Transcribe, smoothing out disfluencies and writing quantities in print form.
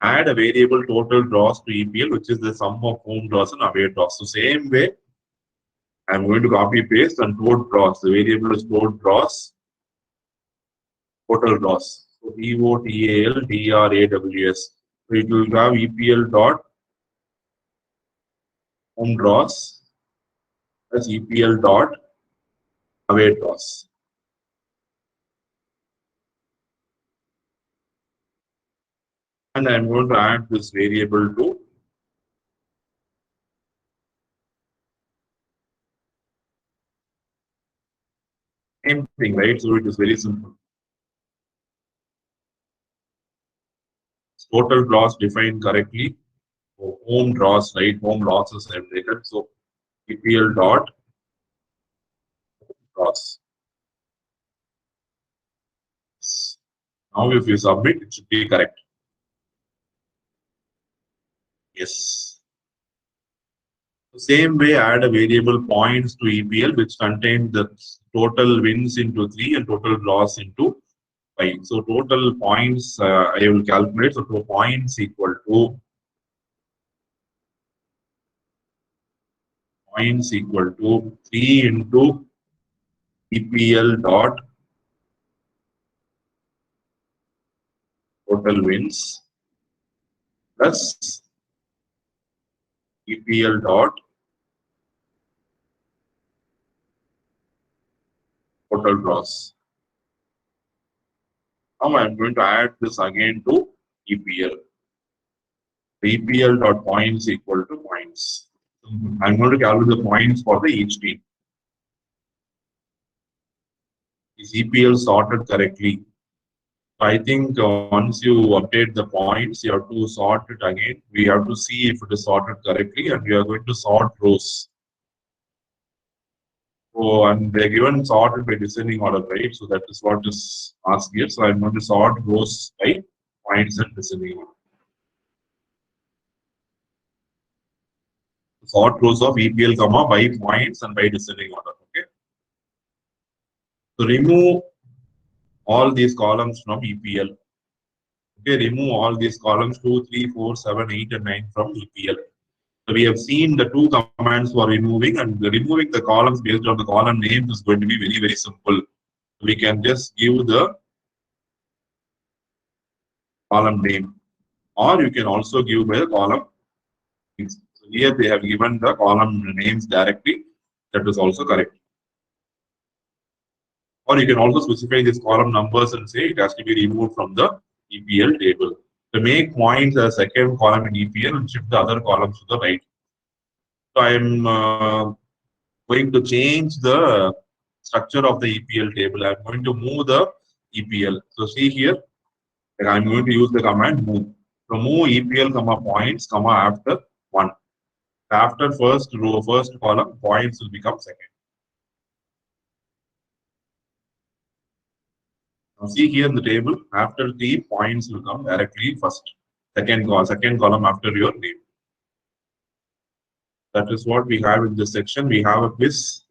add a variable total draws to EPL, which is the sum of home draws and away draws. So same way, I'm going to copy paste and total draws. The variable is total draws, total draws. So DOTAL DRAWS. So it will have EPL dot home draws as EPL dot away draws. And I'm going to add this variable to same thing, right? So it is very simple. Total draws defined correctly. So home draws, right? Home losses I've taken. So EPL dot draws. Now if you submit, it should be correct. Yes. The same way, add a variable points to EPL, which contains the total wins into 3 and total loss into 5. So total points I will calculate. So points equal to 3 into EPL dot total wins plus EPL dot total draws. Now I'm going to add this again to EPL. The EPL dot points equal to points. I'm going to calculate the points for the each team. Is EPL sorted correctly? I think once you update the points, you have to sort it again. We have to see if it is sorted correctly, and we are going to sort rows. So, and they're given sorted by descending order, right? So that is what is asked here. So I'm going to sort rows by points and descending order. Sort rows of EPL, comma, by points and by descending order. Okay. So remove all these columns from EPL. Okay, remove all these columns 2, 3, 4, 7, 8, and 9 from EPL. So we have seen the two commands for removing, and removing the columns based on the column names is going to be very, very simple. We can just give the column name, or you can also give by the column. So here they have given the column names directly. That is also correct. Or you can also specify these column numbers and say it has to be removed from the EPL table. To make points as second column in EPL and shift the other columns to the right. So I am going to change the structure of the EPL table. I'm going to move the EPL. So see here, I'm going to use the command move. So move EPL, comma points, comma after 1. After first row, first column, points will become second. Now see here in the table, after the points will come directly first. Second column after your name. That is what we have in this section. We have a quiz.